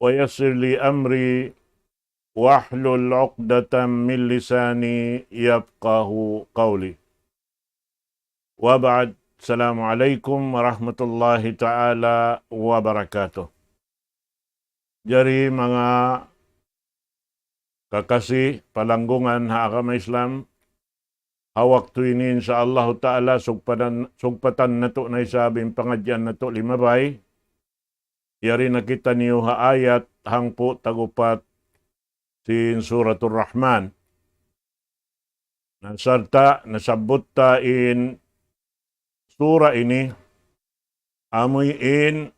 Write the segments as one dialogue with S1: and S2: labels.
S1: ويسر لي أمري واحلل عقدة من لساني يفقه قولي وبعد. Assalamualaikum warahmatullahi ta'ala wabarakatuh. Jari mga kakasih palanggungan ha agama Islam, waktu ini insyaallah ta'ala sugpatan nato na isabing pangadyan nato limabay. Yari nakita niyo ha ayat hangpo tagupat sin suratul Rahman. Nasarta nasabot ta in sura ini amoy in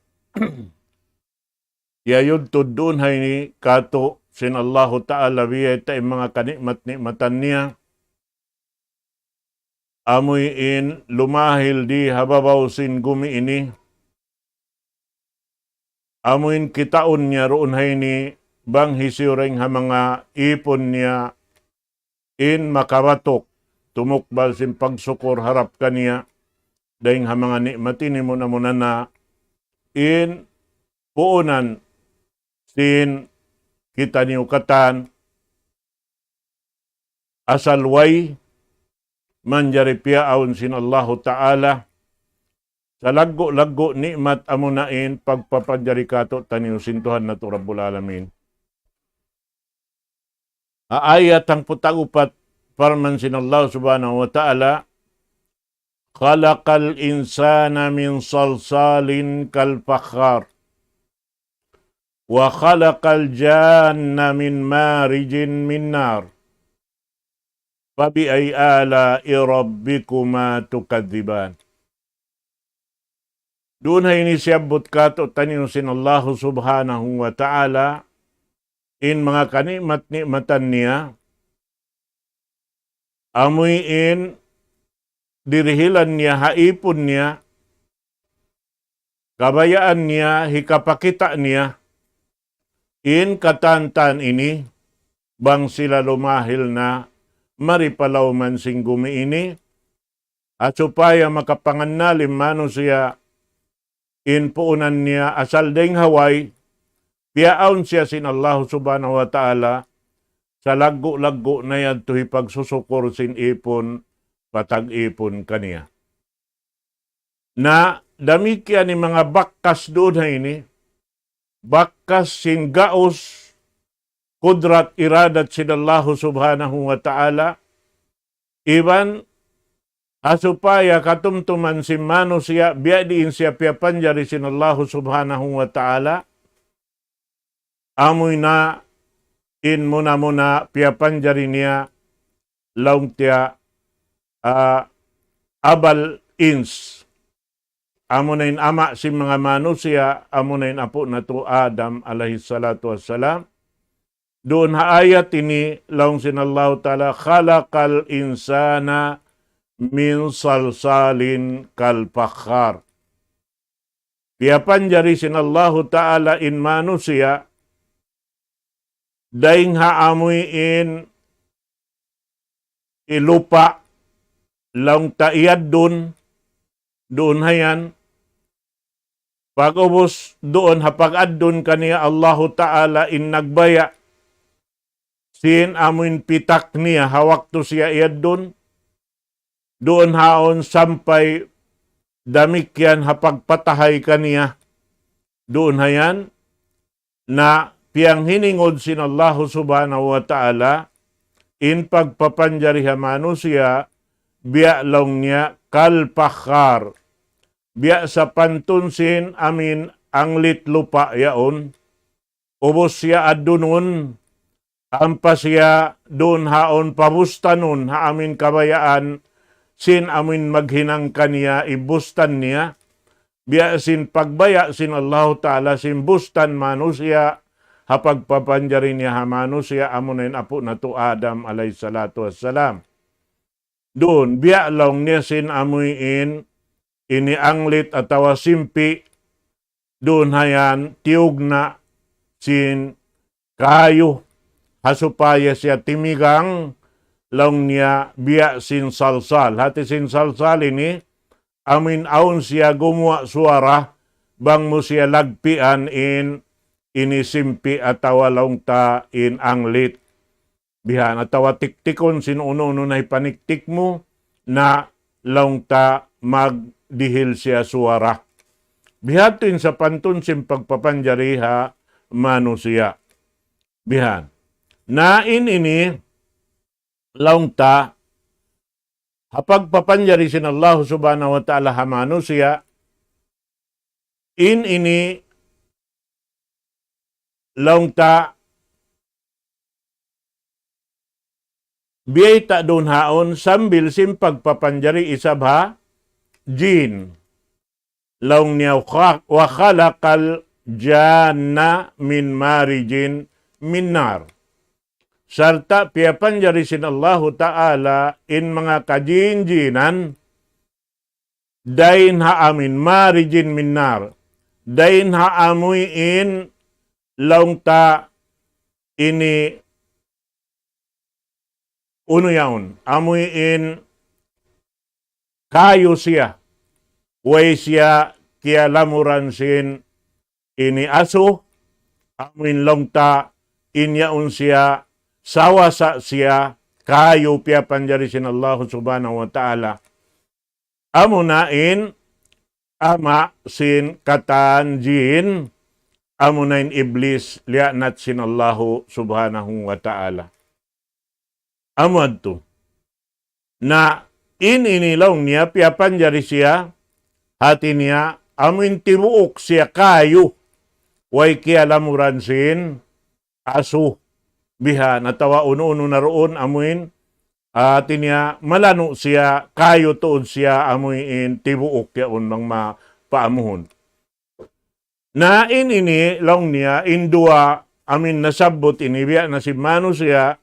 S1: yayud tudun hay ni kato sin Allahu Ta'ala biyay ta mga kanikmat-nikmatan niya. Amoy in lumahil di hababaw sin gumi ini. Amoy kitaon niya roon hay ni bang hisiuring ha mga ipon niya in makabatok tumukbal sin pagsukur harap kaniya. Dahing ha mga nikmatin mo na muna na in puunan sin kita niukatan asalway manjari piaon sin Allahu Ta'ala sa laggo nikmat amunain pagpapanjari kato taniw sintuhan na to Rabbul Alamin. Ayat ang putagupat parman sin Allah Subhanahu wa Ta'ala khalaqal insana min salsalin kal fakhar wa khalaqal janna min marijin min nar fabi ay ala'i rabbikuma tukadziban. Doon ay inisiyabot kato tanin sin Allah Subhanahu wa Ta'ala in mga kanikmat-nikmatan niya amoy in dirihilan niya, haipon niya, kabayaan niya, hikapakita niya, in katantan ini, bang sila lumahil na maripalaw man sing gumi ini, at supaya makapangannalim mano siya, in puunan niya, asal ding haway, piaon siya sin Allah Subhanahu wa Ta'ala, sa laggo na yan to hipagsusukor sin ipon, patag-ipon kaniya. Na damikyan ni mga bakkas doon na ini, bakkas sin gaos, kudrat iradat sin Allah Subhanahu wa Ta'ala, iban asupaya katumtuman si mano siya, biadiin siya piapanjari sin Allah Subhanahu wa Ta'ala, amoy na in muna piapanjari niya, laung tiya, abal ins. Amo na ama si mga manusia, amo na apo na to Adam alayhi salatu wassalam. Doon ha ayat ini, laung sinallahu ta'ala, khalaqal insana min salsalin kal fakhar. Piapanjari sinallahu ta'ala in manusia, daing ha amoy in ilupa, laung taiyad doon hayan, pag-ubos doon, hapag-ad doon kaniya Allahu Ta'ala in nagbaya, sin amuin pitak niya, hawak to siya iyad doon haon sampay damikyan hapagpatahay kaniya, doon hayan, na piyang hiningod sin Allahu Subhanahu wa Ta'ala, in pagpapanjariha manusia, biya long niya kal fakhar. Biya sa pantunsin amin ang litlupa yaon. Ubos siya adunon. Ampa siya doon haon pabustanon ha amin kabayaan. Sin amin maghinang kaniya ibustan niya. Biya sin pagbaya sin Allah Ta'ala sin bustan manusia. Hapagpapanjari niya ha manusia amunin apo na to Adam alayhi salatu wassalam. Doon, biya lang niya sin amuyin, inianglit at simpi, doon hayan, tiyog na sin kayo, hasupaya siya timigang, lang niya biya sin salsal. Hati sin salsal ini, amin aun siya gumawa suara, bang mo siya lagpian in inisimpi atawa longta in anglit. Bihan atawa tiktikon sinuno na ipaniktik mo na longta magdihil siya suwara. Bihatin sa pantunsim pagpapanjariha manusia. Bihan. Nain ini longta hapag papanjari sin Allah subhanahu wa ta'ala ha manusia in ini longta biyay ta doon haon sambil sim pagpapanjari isabha jin laung niya wa khalaqal janna min marijin min nar. Sarta piyapanjari sin Allahu Ta'ala in mga kajinjinan dain haamin marijin min nar. Dain haamuy in laungta ini uno yaon. Amuy in kayo siya. Way siya kia lamuran sin ini aso. Amuin laungta inyaon siya sawasa siya kayo pia panjari sin Allah subhanahu wa ta'ala. Amunain ama sin katan jin amunain iblis lianat sin Allah subhanahu wa ta'ala. Amad to. Na inilaw niya pia panjari siya hati niya amuin tibuok siya kayo way kialamuran sin aso. Biha natawa uno-uno na roon amuin niya malano siya kayo tuod siya amuin tibuok yaon mang mapaamuhon. Na ini long niya indua amin nasabot inibiya na si manusia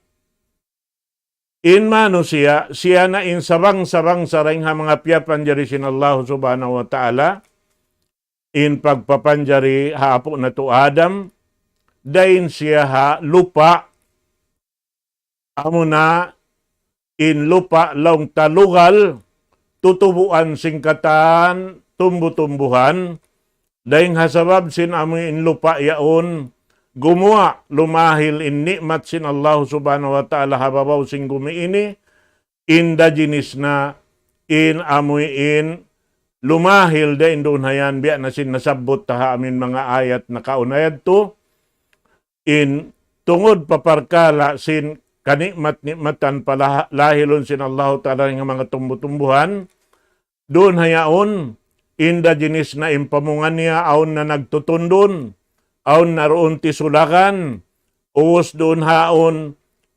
S1: in manusia siya na in sabang-sabang saring ha mga piyapanjari sin Allah subhanahu wa ta'ala in pagpapanjari haapo na to Adam dain siya ha lupa amuna in lupa long talugal tutubuan singkatan tumbu-tumbuhan daing hasabab sin amu in lupa yaon gumawa lumahil in nikmat sin Allah subhanahu wa ta'ala hababaw sing gumi ini inda jinis na in amu in lumahil da indon hayan biya na sin nasabot taha amin mga ayat na kaunayad to in tungod paparkala sin kanikmat-nikmatan palahilon sin Allah Ta'ala ng mga tumbuhan, doon hayaon, inda jinis na impamungan niya, aon na nagtutundon, aon na roon tisulakan, uwos doon haon,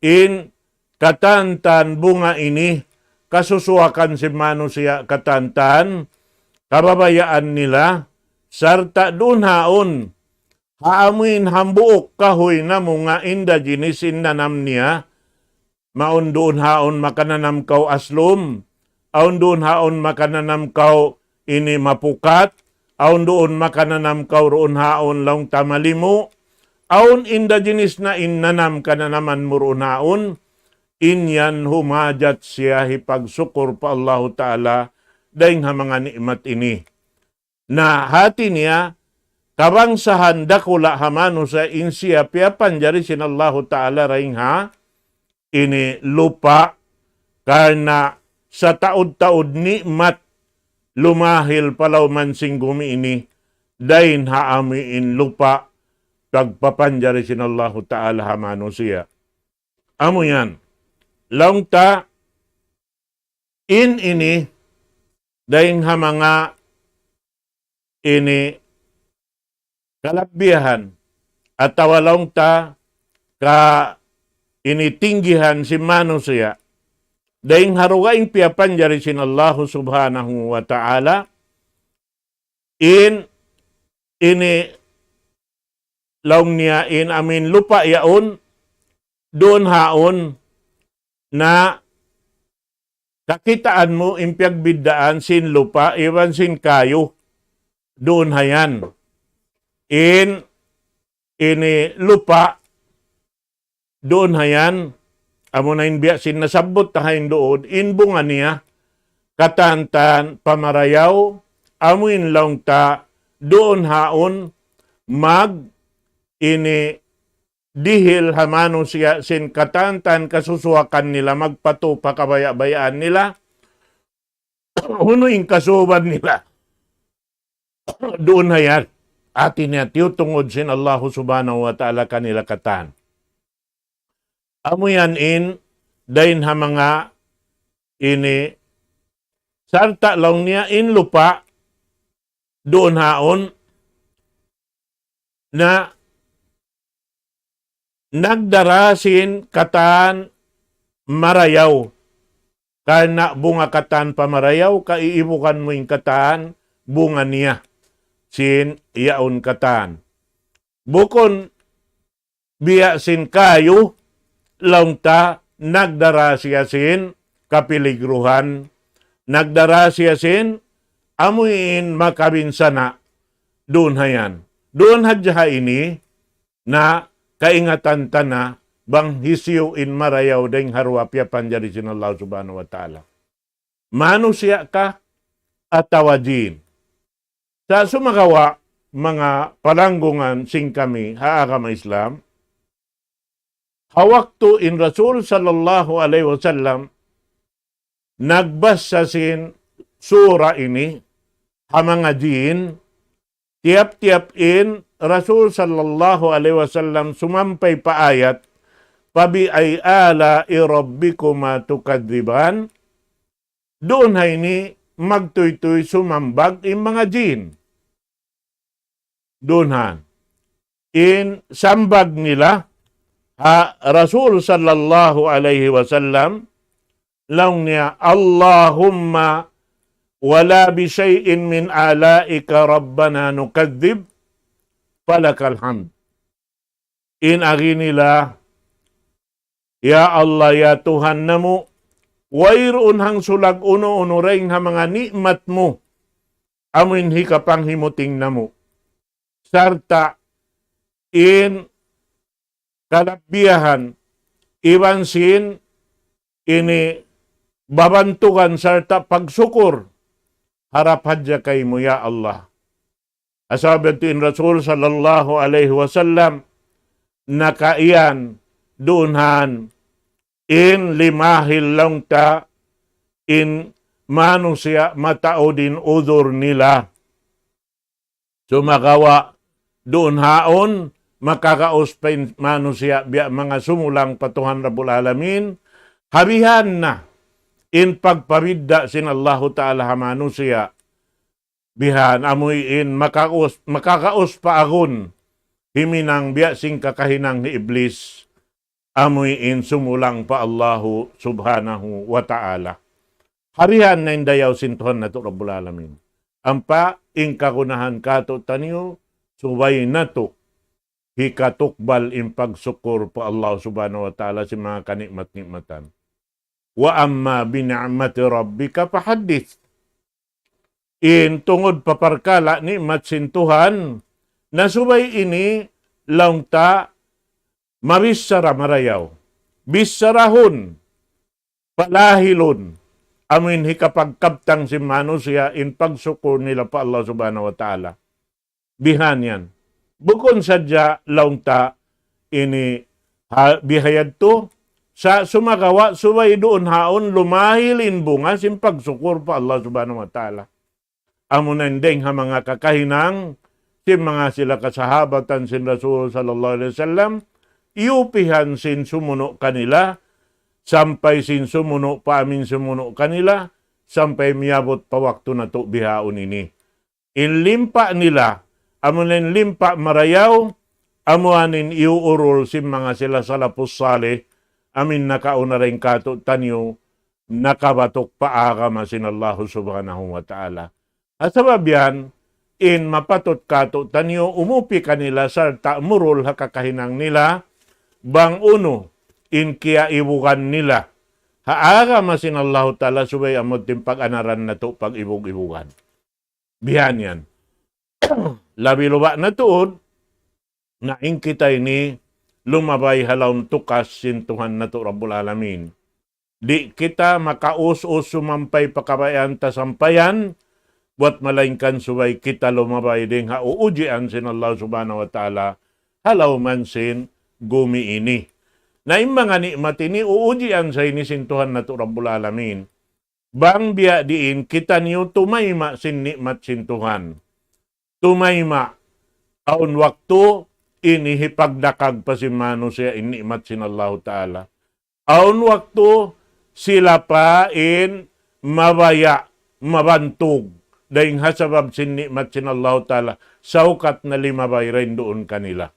S1: in katantan bunga ini, kasusuakan si manusia katantan, kababayaan nila, sarta doon haon, haamuin hambuok kahoy na mga inda jinis innanam niya, maun doon haon makananam kau aslum, aun doon haon makananam kau ini mapukat, aun doon makananam kau roon haon lang tamalimu, aun inda jinis na innanam kananaman mo roon haon, inyan humajat siya hipagsukur pa Allah Ta'ala daing ha mga nikmat ini. Na hati niya, kabangsahan dakula hamano sa insiya piyapanjari sin Allah Ta'ala raing ha, ini lupa karena sa taod-taod nikmat lumahil palaw mansing gumi ini dain haamiin lupa pagpapanjari sin Allah Ta'ala hamano siya. Amo yan. Laungta in ini dain ha mga ini kalakbihan at tawalong ta ka initinggihan si manusia daing harugaing piyapanjari sin Allah subhanahu wa ta'ala in ini laung niya in amin lupa yaon doon haon na kakitaan mo impyag biddaan sin lupa iwan sin kayo doon hayan in ini lupa doon hayan amo na inbiya sin nasabot tahayin doon in bunga niya katantan pamarayaw amuin lang ta doon haon mag ini dihil hamano siya sin katantan kasusuwakan nila magpato pakabaya-bayaan nila uno yung kasuban nila doon hayat atin niya tiyutungod sin Allah subhanahu wa ta'ala kanila katan amuyan in dahin ha mga ini sarta lang niya in lupa doon haon na nagdarasin katan marayaw. Kana bunga katan pamarayaw, kaiibukan mo yung katan, bunga niya. Sin iyaon katan. Bukon biya sin kayo, launta nagdarasya sin kapiligruhan. Nagdarasya sin amuin makabinsana doon hayan. Doon hadya ini na kaingatan tana bang hisyo in marayaw deng harwapya panjari sin Allah subhanahu wa ta'ala. Manusia ka atawajin. Sa sumagawa mga palanggungan sing kami haagama Islam, hawakto in Rasul sallallahu alaihi wasallam nagbasa sin sura ini hamanga jin tiap-tiap in Rasul sallallahu alaihi wasallam sumampay pa ayat pabi ay ala irabbikuma tukadziban doon hay ni magtuytoy sumambag in mga jin doon han in sambag nila ha Rasul sallallahu alaihi wasallam lang niya Allahumma wala bisyai'in min alaika rabbana nukadzib falakal hamd. In agi nila, ya Allah, ya Tuhan namo, wayroon hang sulag uno-uno ring ha mga nikmat mo, amin hikapang himuting namo. Sarta, in kalabiyahan, iwansin, ini babantukan sarta pagsukur, harap hadya kay mo, ya Allah. Asabatin Rasul sallallahu alaihi wasallam nakaiyan doonhan in limahil lang ta in manusia matao din udur nila. Sumagawa doon haon makakauspain manusia biya mga sumulang patuhan Rabbul Alamin habihan na in pagpabidda sin Allahu Ta'ala ha manusia bihan amuy in makakaus pa agun himinang biya sing kakahinang ni Iblis amuy in sumulang pa Allahu subhanahu wa ta'ala. Harihan na indayaw sintuhan na to Rabbul Alamin. Ampa in kakunahan kato tanyo subay na to hikatukbal in pagsukur pa Allah subhanahu wa ta'ala si mga kanikmat-nikmatan. Wa amma bina'mati rabbika pahaddith. In tungod paparkala ni matsintuhan na subay ini launta mabisara marayaw. Bisarahon palahilon amin hikapagkabtang si manusia in pagsukur nila pa Allah subhanahu wa ta'ala. Bihan yan. Bukon sadya launta ini bihayad to sa sumagawa subay doon haon lumahilin bunga sin pagsukur pa Allah subhanahu wa ta'ala. Amunendeng ha mga kakahinang si mga sila kasahabatan sin Rasul sallallahu alaihi wasallam iupihan sin sumuno kanila sampay sin sumuno pa amin sumuno kanila sampay miyabot pa wakto na to bihaon ini. Inlimpa nila amunen limpa marayaw amuanin iuurol sin mga sila salapus salih amin nakauna rin kato tanyo nakabatok paagama sin Allah subhanahu wa ta'ala. At sabab yan, in mapatot kato tanyo, umupi kanila sa ta'murol hakakahinang nila, bang uno, in kia ibukan nila. Haaga masin Allah ta'ala subay amot din pag-anaran na to pag-ibug-ibugan. Bihan yan. Labi luba na tuod, na inkitay ni lumabay halawang tukas sintuhan na to Rabbul Alamin. Di kita makaus-us sumampay pakabayan tasampayan, buat malaingkan subay kita lumabay ding hauujian sin Allah subhanahu wa ta'ala halaw man sin gumi ini. Na yung mga nikmat ini, uujian sa inisintuhan na to Rabbul Alamin. Bang biya diin, kita niyo tumayma sin nikmat sin Tuhan. Tumayma, aun waktu, inihipagdakag pa si mano siya in nikmat sin Allah Ta'ala. Aun waktu, sila pa in mabaya, mabantog, dahil hasabab sin nikmat sin Allah Ta'ala, saukat na limabay rin doon kanila.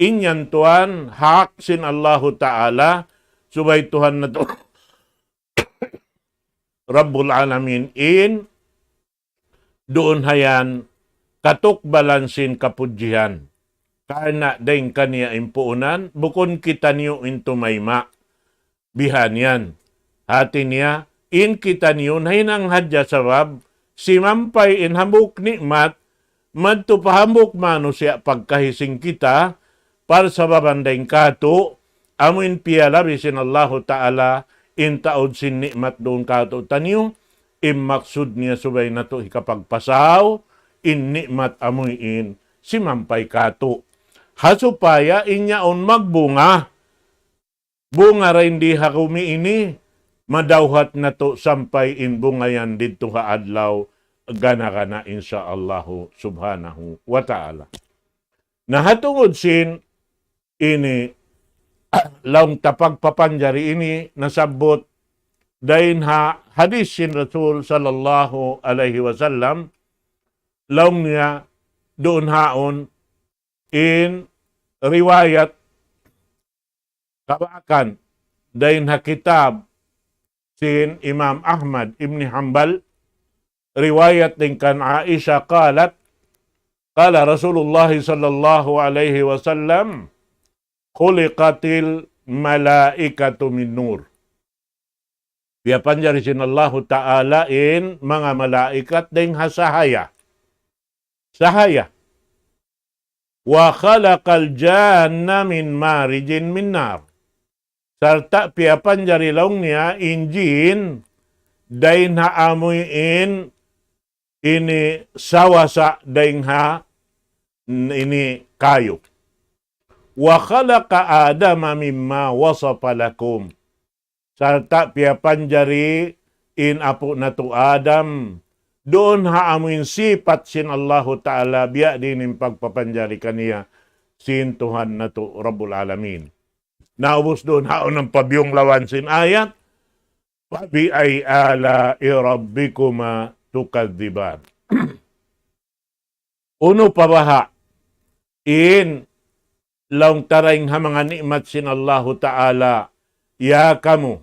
S1: Inyan tuan, hak sin Allahu Ta'ala, subay Tuhan na to, Rabbul Alamin, in, doon hayan, katok balansin kapudjihan. Karena daing kaniya impuunan, bukon kita niyo into mayma. Bihan yan. Hati niya, in kita niyo, hinang hadya sabab, si mampay in hambuk nikmat, madto pahambuk mano siya pagkahising kita, para sa babandaing kato, amuin piyala bisin Allahu Ta'ala, in taod sin nikmat doon kato tanyo, maksud niya subay na to ikapagpasaw, in nikmat amuin si mampay kato. Hasupaya inyaon magbunga. Bunga rin di hakumi ini, madawhat na to sampay in bungayan dito kaadlaw, gana insyaallahu subhanahu wa ta'ala. Nahatungod sin, ini, laong tapagpapanjari ini, nasabot, dahin hadis sin Rasul sallallahu alaihi wasallam, laong niya doon haon in riwayat kabakan dahin kitab sin Imam Ahmad ibn Hanbal riwayat din kan Aisha qalat qala Rasulullah sallallahu alaihi wasallam khuliqatil malaikatu min nur. Biya panjari sin Allah Ta'ala in mga malaikat ding hasahaya. Sahaya. Wa khalaqal janna min marijin min nar. Sarta piya panjari laung niya injin dain haamoy in ini sawasa dain ha ini kayo. Wa khalaqa Adama mimma wasafa lakum. Sarta piya panjari in apo na to Adam, doon haamuin sipat sin Allahu Ta'ala, biya din yung pagpapanjari kaniya sin Tuhan na to Rabbul Alamin. Naubos doon haon ng pabiyong lawan sin ayat, Fabi ay ala irabbikuma tukadziban. Uno pabaha, in laung taraing ha mga nikmat sin Allahu Ta'ala, ya kamu,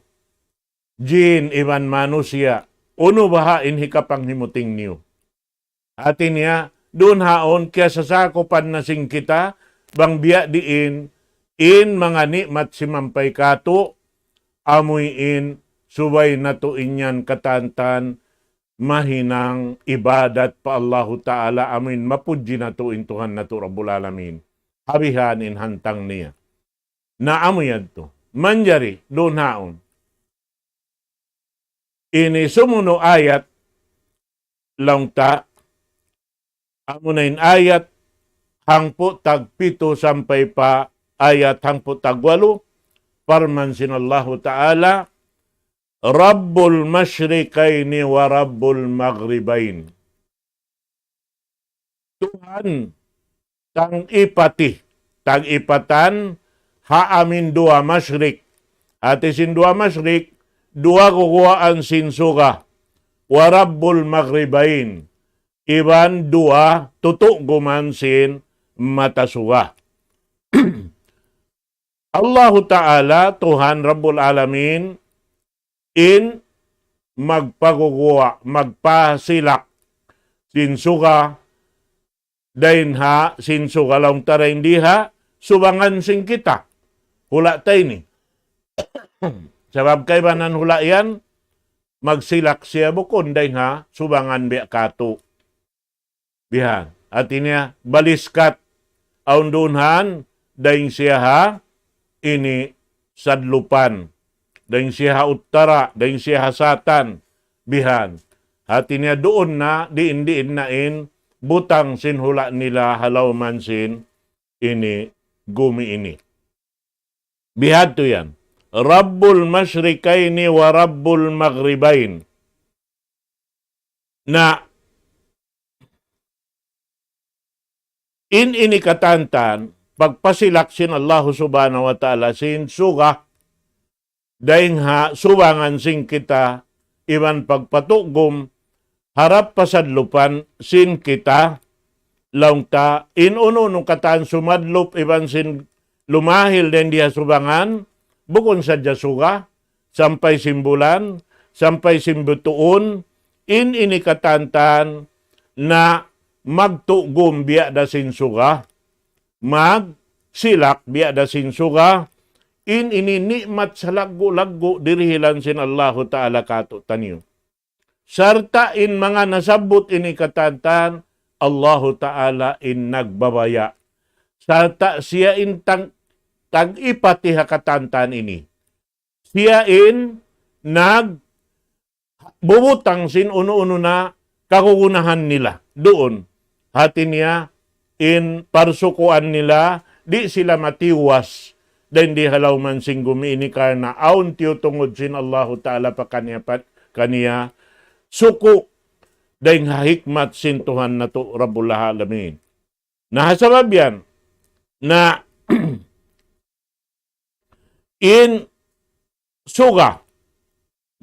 S1: jin iban manusia, uno baha in hikapang himuting niyo. Atin niya, doon haon kaya sasakupan na sing kita, bang biya diin, in mga nikmat si mampay kato, amoy in, subay na to inyan katantan, mahinang ibadat pa Allahu Ta'ala, amin mapudji na to intuhan na to Rabbul Alamin. Habihan in hantang niya. Naamoyan to. Manjari, doon haon. Ini sumuno ayat, laungta, amunain ayat, hangpo tagpito sampay pa, ayat hangpo tagwalo, parman sinallahu ta'ala, Rabbul Masyriqaini wa Rabbul Maghribain. Tuhan, tag-ipatan, haamin dua masyrik. Ati sin dua masyrik, dua kukuhaan sin suga. Wa Rabbul Maghribain. Iban dua, tutuk guman sin matasuga. Allah Ta'ala, Tuhan Rabbul Alamin, in magpaguguwa, magpasilak, sinsuga, dain ha, sinsuga lang tarayin diha, subangan sing kita. Hula tayo ni. Sabab kay banan hula yan, magsilak siya bukon dain ha, subangan biya kato. Bihan. At inya, baliskat, aundunhan, dain siya ha, ini sadlupan. Daing siya uttara, daing siya satan, bihan. At niya doon na, diin na in, butang sinhula nila halaw man sin, ini gumi ini. Bihadto yan. Rabbul Masyriqaini wa Rabbul Maghribain. Na ini katantan, pagpasilaksin Allah subhanahu wa ta'ala sin suga, dahing ha subangan sing kita, iban pagpatugom, harap pasadlupan sin kita, laung ta, inuno nung kataan sumadlup, iban sin lumahil din diha subangan, bukon sadya suga, sampay simbulan, sampay simbutuon, ini katantan na magtugom biya da sin suga, magsilak biya da sin suga, ini nikmat sa laggo-laggo dirihilan sin Allah Ta'ala kato tanyo. Sarta in mga nasabot ini katantan, Allah Ta'ala in nagbabaya. Sarta siya in tag-ipatiha katantan ini. Siya in nagbubutang sin uno-uno na kakugunahan nila. Doon, hati niya in parsukuan nila, di sila matiwas. Dan di halaw man sing gumiini karna aun tiyo tungod sin Allah Ta'ala pa kaniya suku dahil hikmat sin Tuhan na to Rabbul Alamin. Nahasabab yan na in suga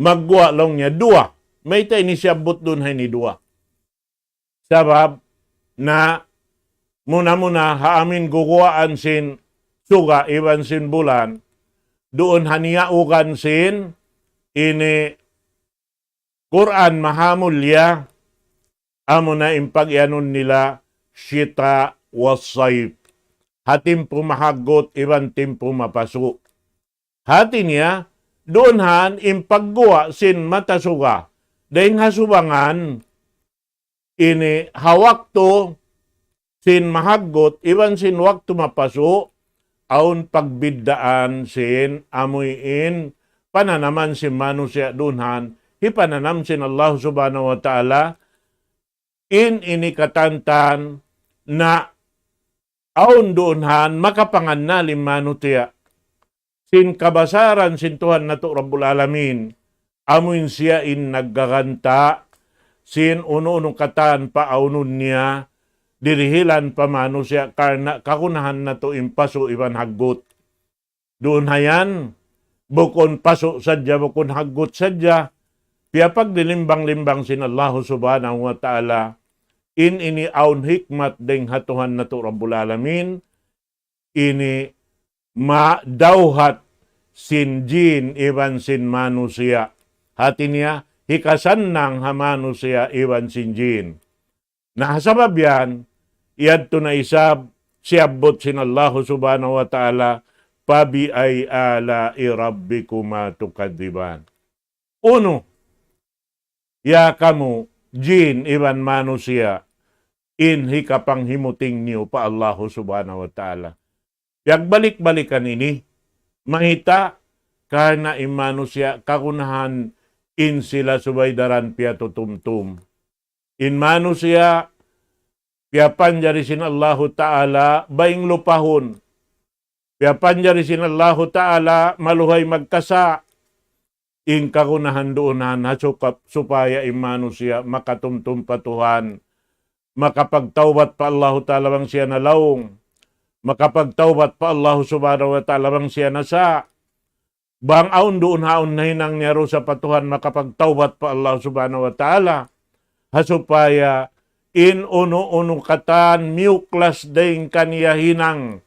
S1: magwa lang niya dua. May tayo ni siyabot dun hay ni dua. Sabab na muna haamin guguaan sin suga iban sin bulan, doon haniyaugan sin ini Quran mahamulya amo na impagyanon nila syita wasayf. Hatim pumahagot iban timpo mapaso. Hati niya doon han impagguwa sin matasuga dahil hasubangan ini hawak to sin mahagot iban sin waktu mapaso aun pagbiddaan sin amuyin pananaman sin manusia dunhan hipananam sin Allah subhanahu wa ta'ala ini katantan na aun dunhan makapangan na limanutia sin kabasaran sin Tuhan na to Rabbul Alamin amuin siya in naggaganta sin uno-unong katan paaunon niya dirihilan pamano siya karna kakunahan na to impaso iban hagot. Doon hayan, bukon paso sadya, bukon hagot sadya, piyapag dilimbang-limbang sin Allah subhanahu wa ta'ala, ini aun hikmat ding hatuhan na to Rabbul Alamin, ini madawhat sin jin iban sin manusia. Hati niya, hikasan nang hamanusia iban sin jin. Nahasabab yan, iyadto na isab, siyabot sin Allah subhanahu wa ta'ala, pabi ay ala irabbikuma tukadiban. Uno, ya kamu, jin, iban manusia, in hikapang himuting niyo pa Allah subhanahu wa ta'ala. Yagbalik-balikan ini, mahita, karna imanusia, kakunahan, in sila subaydaran piya tutumtum. In manusia, piyapan jari sin Allah Ta'ala, baing lupahon. Piyapan jari sin Allah Ta'ala, maluhay magkasa. In kakunahan doonan, hasukap supaya in manusia, makatumtum patuhan. Makapagtawbat pa Allah Ta'ala bang siya nalaong. Makapagtawbat pa Allah Subhanahu wa Ta'ala bang siya nasa. Bang aun doon haon na hinang niya sa patuhan, makapagtawbat pa Allah Subhanahu wa Ta'ala. Hasupaya in uno-uno katan miuklas ding kaniya hinang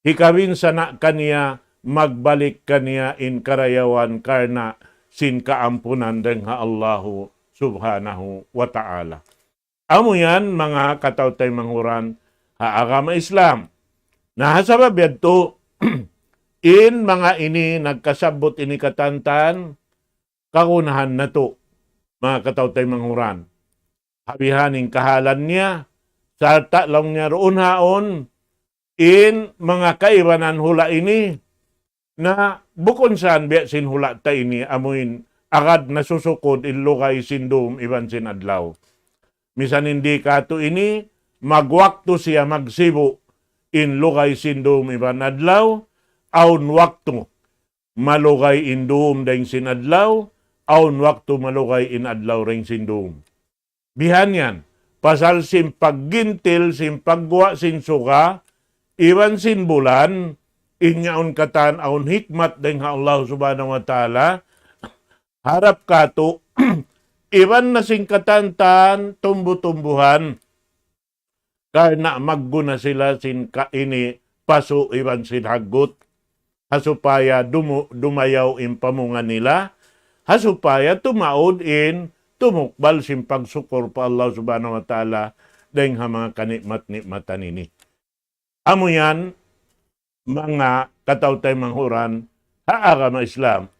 S1: hikawin sana kaniya magbalik kaniya in karayawan karna sin kaampunan ding ha Allahu subhanahu wa ta'ala. Amo yan mga katawtay manghuran ha agama Islam. Nahasabab yadto in mga ini nagkasabot ini katantan kakunahan na to mga katawtay manghuran. Habihaning kahalan niya, sarta lang niya roon haon, in mga kaibanan hula ini, na bukon saan biya sin hula ta ini, amuin agad nasusukod ilugay sindum iban sin adlaw. Misan hindi kato ini, magwakto siya magsibo, in lugay sindom iban adlaw, aun waktu malugay indum dahing sinadlaw, aun waktu malugay in adlaw ring sindum. Bihan yan, pasal sin paggintil, sin pagguwa sin suka, iwan sin bulan, inyaon katan aun hikmat dahing Allah subhanahu wa ta'ala, harap kato, iwan na sin katantan, tumbu-tumbuhan, karena magguna sila sin kaini paso iwan sin hagot, hasupaya dumayaw in pamungan nila, hasupaya tumaod in tumukbal sin pagsukor pa Allah subhanahu wa ta'ala dahing mga kanikmat-nikmatan ini. Amo yan, mga katawtay manghuran, haagama Islam.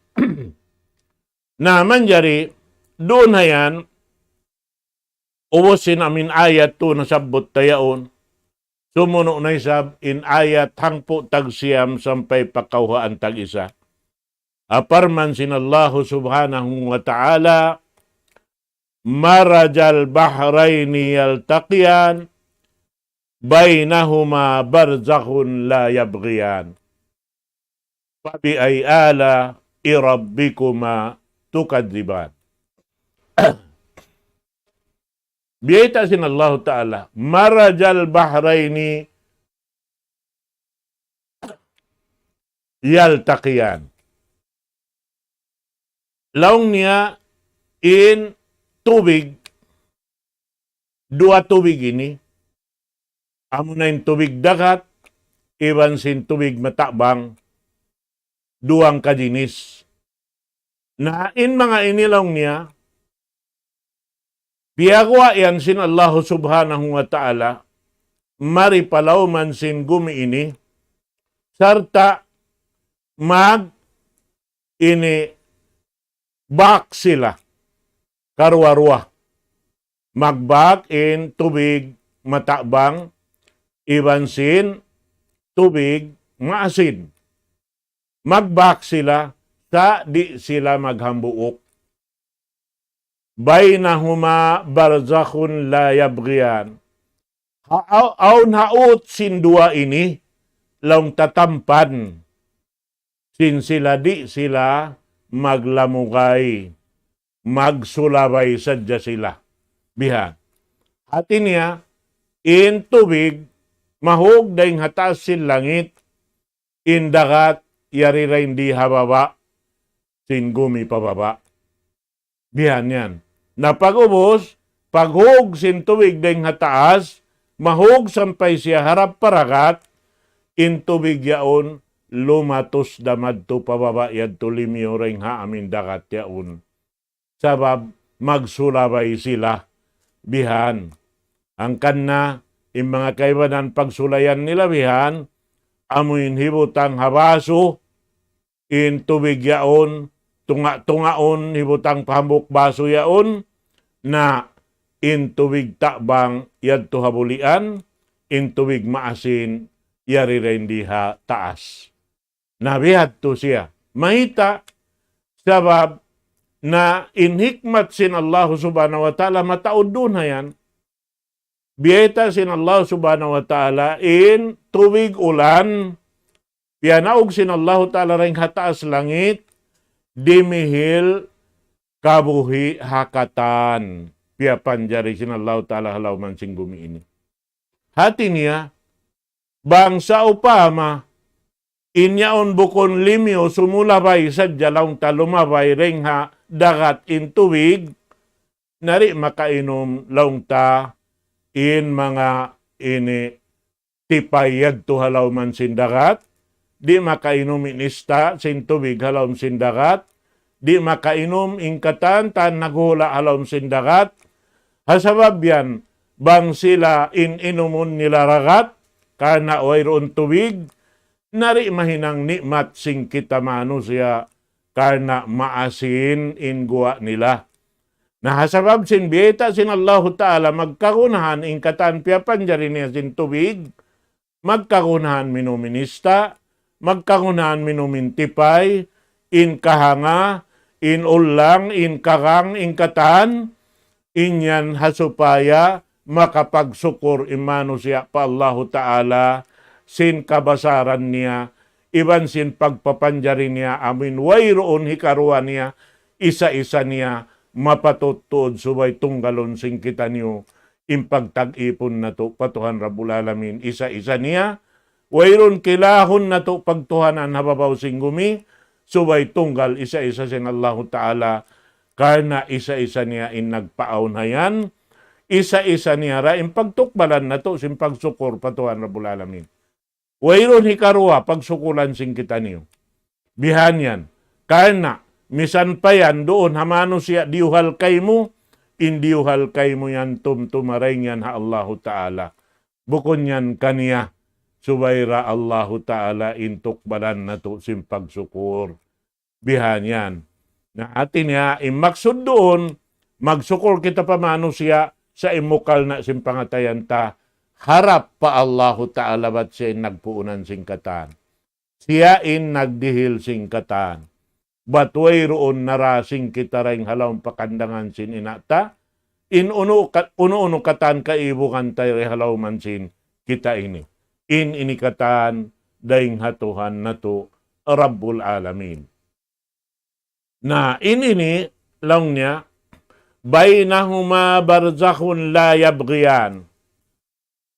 S1: Na manjari, doon na yan, uwasin amin ayat to na sabot tayaon, sumuno na isab in ayat hangpo tagsiyam sampay pakauhaan tag-isa. Aparman sinallahu subhanahu wa ta'ala, marajal bahraini yaltaqiyan, bainahuma barzakhun la yabghiyan. Fabi ay ala irabbikuma tukadziban. Biyata sin Allah Ta'ala, marajal bahraini yaltaqiyan. Laong niya in tubig, dua tubig ini, amo na yung tubig dagat, iwan sin tubig matabang, duang kajinis. Na in mga inilaong niya, piyagwa yan sin Allah subhanahu wa ta'ala, maripalaw man sin gumi ini, sarta mag ini bak sila, karwarwa. Magbak in tubig matabang, iwan sin tubig maasin. Magbak sila sa di sila maghambuok. Bainahuma barzakhun la yabghiyan. Aun haut sin dua ini, laong tatampan, sin sila di sila maglamugay, magsulabay sadya sila. Biha. Hati niya, in tubig, mahog daing hatas sin langit, in dagat, yari rin di hababa, sin gumi pababa. Bihan yan. Na pag-ubos, paghog sin tubig daing hataas, mahog sampay siya harap paragat, in tubig yaon, lumatos damad to pababa yad to limyo ring haamin dagat yaon. Sabab magsulabay sila. Bihan. Ang kanna, yung mga kaibanan pagsulayan nila bihan, amuin hibutang habaso, in tubig yaon, tunga-tungaon, hibutang pahambok baso yaon, na in tubig takbang yad to habulian, in tubig maasin, yari rin diha taas. Nabihat to siya. Mahita, sabab na inhikmat sin Allah subhanahu wa ta'ala, mataod doon na yan. Biyeta sin Allah subhanahu wa ta'ala in tubig ulan, piyanaog sin Allah ta'ala ring hataas langit, dimihil kabuhi hakatan. Piya panjari sin Allah ta'ala halaw man sing bumi ini. Hati niya, bangsa upama, inyaon bukon limyo sumulabay sa jalaw talumabay ringha dagat in tubig, nari makainom laong ta in mga ini tipayad to halaw man sin dagat, di makainom inista sin tubig halaw sin dagat, di makainom ingkatan tan naghula halaw sin dagat, hasabab yan, bang sila inumun nila ragat, kana wayroon tubig, nari mahinang nikmat sing kita manusia karena maasin in guwa nila. Nahasabab sin biyeta sin Allah Ta'ala magkakunahan in katan piyapan jari niya sin tubig, magkakunahan minuminista, magkakunahan minumintipay, in kahanga, in ulang, in kakang, in katan, inyan hasupaya makapagsukur imano siya pa Allah Ta'ala sin kabasaran niya, iban sin pagpapanjari niya, amin wayroon hikaruan niya, isa-isa niya, mapatutod subay tunggalon sing kita niyo, impagtag-ipon na to, patuhan Rabbul Alamin, isa-isa niya, wayron kilahon na to, pagtuhanan hababaw sing gumi, subay tunggal, isa-isa sin Allah Ta'ala, karena isa-isa niya in nagpaawnayan, isa-isa niya ra impagtukbalan na to sin pagsukur patuhan Rabbul Alamin. Wayron hikarwa pagsukulan sing kita niyo. Bihan yan. Karena misan pa yan doon hamano siya diuhal kay mo, indiuhal kay mo yan tumtumaray yan ha Allahu Ta'ala. Bukon yan kaniya subayra Allahu Ta'ala intukbalan na to sin pagsukur. Bihan yan. Na atin niya imaksud doon, magsukur kita pa mano siya sa imukal na sin pangatayan ta, harap pa Allahu Ta'ala bat siya nagpuunan singkatan. Siya in nagdihil singkatan. Bat wayroon narasing kita rin halawang pakandangan sin inata, in uno katan kaibukan tayo halaw man sin kita ini. In inikatan daing hatuhan na to Rabbul Alamin. Na ini lang niya, bainahuma barzakhun la yabghiyan.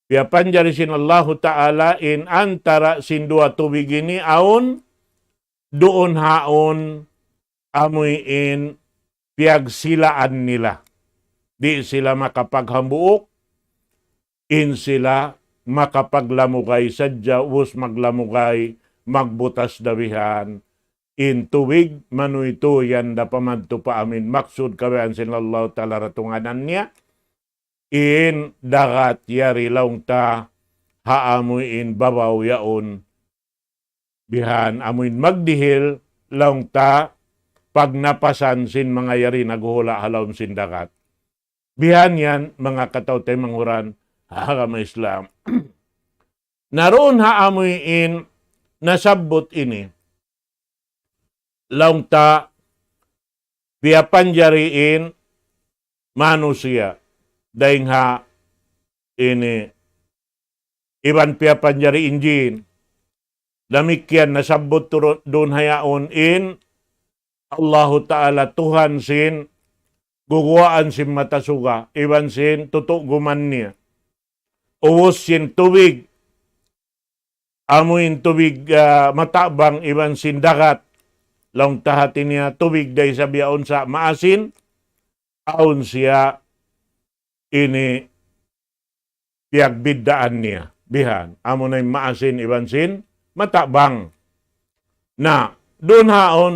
S1: Kaya panjarisin Allah Ta'ala in antara sindua tubig ini aon, doon haon amuin piyagsilaan nila. Di sila makapaghambuok, in sila makapaglamugay sadya, us maglamugay, magbutas dawihan, in tuwig, manuito yan da pamadto pa amin, maksud kawayan sinallahu ta'ala ratunganan niya, in dagat yari laung ta, haamuin babaw yaon, bihan amuin magdihil, laung ta, pag napasan sin mga yari naghula halawm sin dagat. Bihan yan, mga katawtay manghuran, hagama Islam. Naroon haamuin, nasabot ini, laung ta piyapanjariin manusia daing ha ini iban piyapanjariin jin demikian nasabot doon hayaon in Allahu Ta'ala Tuhan sin guguaan sin matasuga iban sin tutuguman niya uwos sin tubig amuin tubig matabang iban sin dagat lang tahati niya tubig day sa biyaon sa maasin, aon siya ini piagbiddaan niya. Bihan, amo na yung maasin ibansin, matabang. Na, doon haon,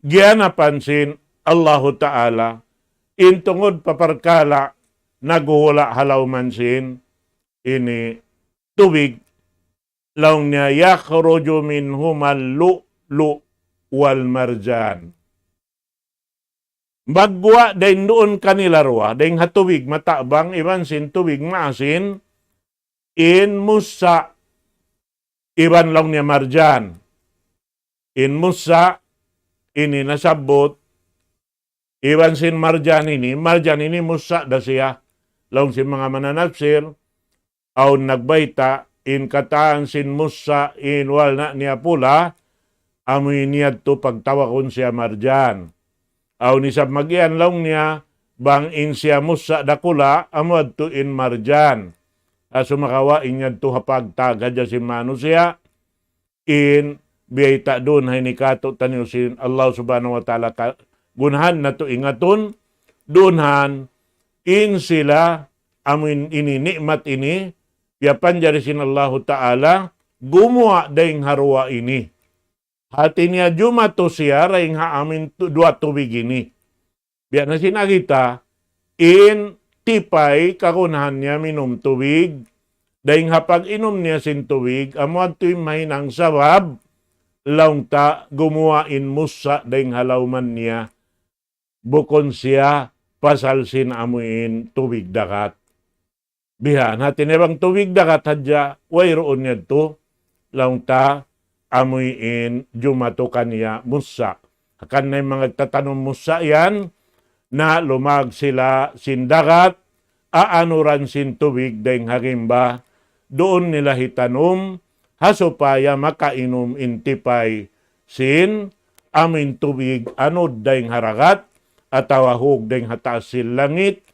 S1: giyanapansin Allahu Ta'ala, intungod paparkala, naguhula halaw mansin, ini tubig, lang niya yakhruju minhumal lu wal marjan. Bagwa dahin doon kanila ruwa, dahin hatubig matabang, iban sin tubig maasin, in musa, iban lang niya marjan. In musa, ini nasabot, iban sin marjan ini musa da siya, lang sin mga mananapsir, aw nagbayta, in kataan sin musa, in wal na niya pula, amoy niya to pagtawakon siya marjan. Aw ni sa magian lang niya, bang in siya musa dakula, amod to in marjan. Aso makawa inya to hapagtaga dya si mano siya, in biyayta doon hay ni kato tanyo si Allah subhanahu wa ta'ala gunhan na to ingaton, doonhan, in sila, amin ini nikmat ini, yapan jari sin Allah ta'ala, gumawa daing harwa ini. Hati niya jumato siya, raing haamin dua tubig ini. Biya na sinagita, in tipay kakunahan niya minum tubig, daing hapag inom niya sin tubig, amuad to'y mahinang sabab, laung ta gumawain musa daing halawman niya, bukon siya pasal sin amuin tubig dakat. Bihan, hati niya bang tubig dakat hadya, wayroon niya to, laung ta, amuin jumato kaniya musa. Akan na mga tatanong musa yan, na lumag sila sindagat, aanuran sin tubig daing hagimba, doon nila hitanom, hasupaya makainom intipay sin amin tubig anod dayng haragat atawa hug dayng hataasil langit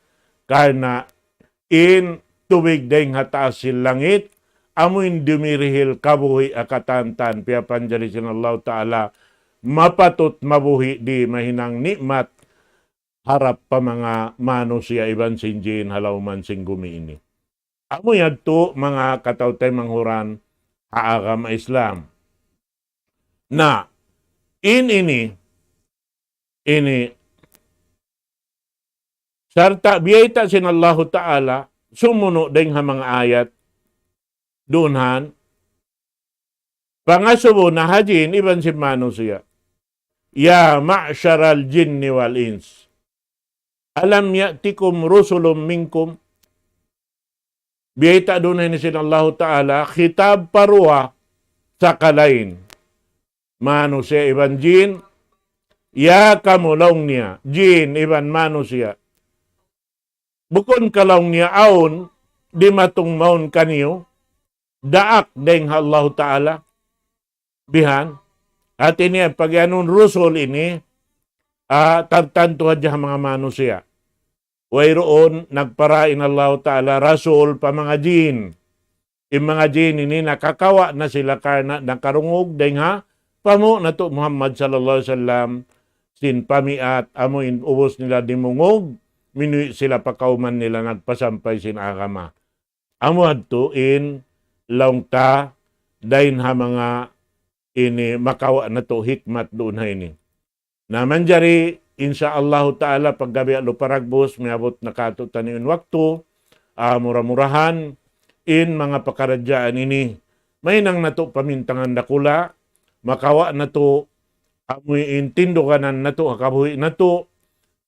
S1: karna in tubig dayng hataasil langit amin dumirihil kabuhi akatantan piya panjari sin Allah Ta'ala mapatut mabuhi di mahinang nikmat harap pa mga manusia iban sinjin halauman sing gumiini. Amo yadto mga katawtay manghuran haagam Islam. Na ini sarta biyayta sin Allah Ta'ala sumuno ding ha mga ayat dunhan pangasubo na hajin iban si manusia. Ya ma'syaral jinni wal ins. Alam ya'tikum rusulum minkum. Biyayta dunay ni sin Allah Ta'ala khitab parwa sa kalain. Manusia iban jin. Ya kamulaong niya. Jin iban manusia. Bukon kalaong niya aon di matong maun kaniyo. Daak deng Allah Ta'ala. Bihan. At ini pag anong rusul ini, tartanto hadya mga manusia. Wayroon, nagparain Allah Ta'ala, rasul pa mga jin. Yung mga jin ini, nakakawa na sila karna, nakarungog, dahil ha, pamo na to Muhammad sallallahu alaihi wasallam, sin pamiat, amoin ubos nila dimungog, minuwi sila pakauman nila, nagpasampay sin agama. Amo adto in laungta, dahil ha mga ini makawa na to hikmat doon ha ini. Naman jari, insyaallah ta'ala, paggabi alo paragbos, miabot na kato taniun waktu, murah-murahan, in mga pakaradyaan ini. May nang nato pamintangan dakula, makawa na to, amoy intindoganan na to, akabuhi na to,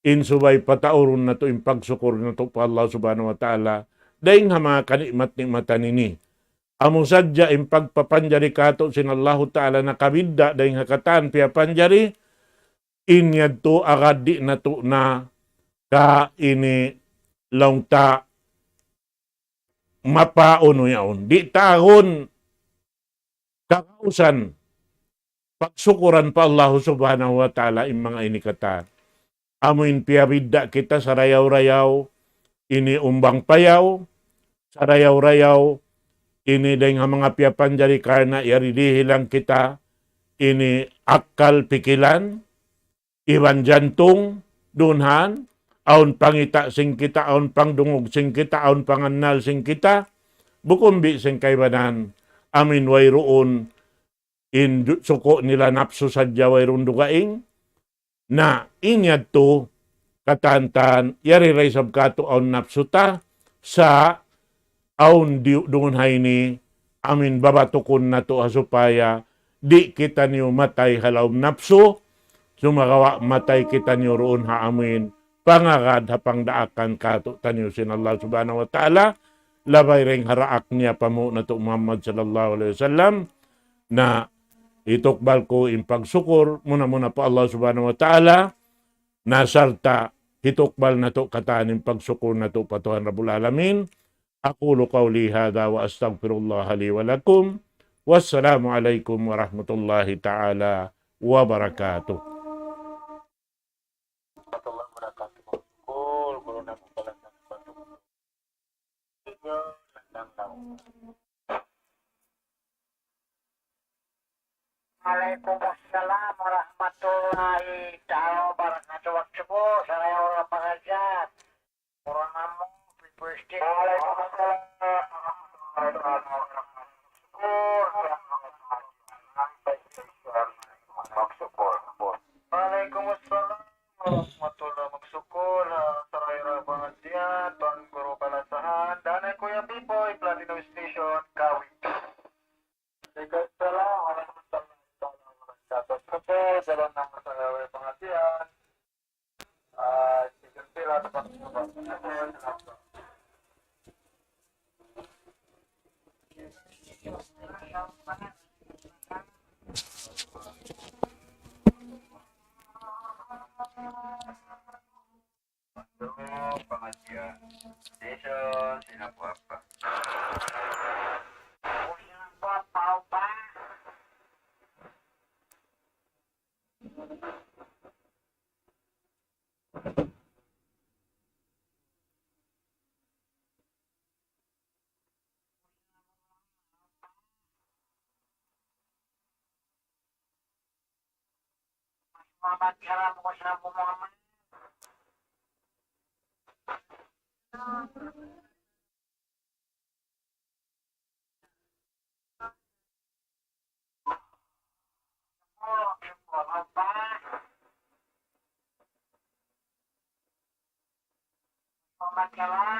S1: in subay pataurun na to, in pagsukur na to pa Allah subhanahu wa ta'ala, dahil nga mga kanikmat-nikmatan ini. Among sadya in pagpapanjari kato sin Allah Ta'ala na kabidda dahil hakatan piya panjari inyad to agad di na to na ka ini laungta mapauno yaon. Di tahon kakausan pagsukuran pa Allah Subhanahu wa Ta'ala in mga inikatan. Amuin piya bidda kita sa rayaw-rayaw ini umbang payaw sa rayaw-rayaw ini dahil nga mga piyapan jari karna yaridihi lang kita ini akal pikilan iwan jantung dunhan aun pangita sing kita aun pangdungog sing kita aun pangannal sing kita bukumbi sing kaibanan amin wayroon in suko nila napso sadya wayroon dugaing na inyad to katantan yari ray sabkato aun napsuta sa aun doon hay ni amin babatukon na to asupaya di kita niyo matay halaw napso sumagawa matay kita niyo roon ha amin pangagad hapang daakan kato tanyo sin Allah subhanahu wa ta'ala labay ring haraak niya pamo na to Muhammad sallallahu alaihi wasallam na itukbal ko in pagsukur muna po Allah subhanahu wa ta'ala na sarta hitukbal na to katanin pagsukur na to patuhan Rabbul Alamin. أقول قولي هذا وأستغفر الله لي ولكم والسلام عليكم ورحمة الله تعالى وبركاته.
S2: Waalaikumsalam warahmatullahi ta'ala wabarakatuh. Waktu po, saya orang pengajar. Orang namu, First Waalaikumsalam warahmatullahi magsyukur sa rayra pengajian Tuan Guru Balasahan dan Kuya Pipoy Platinum Station Kawi. Waalaikumsalam warahmatullahi wabarakatuh. Kepo dalam nama saya pengajian. Chicken Pila tempat pengajian station sinapu apa? Sinapu apa? Muhammad salam ko sa Abu Muhammad. Oh, syukur apa? Muhammad salam.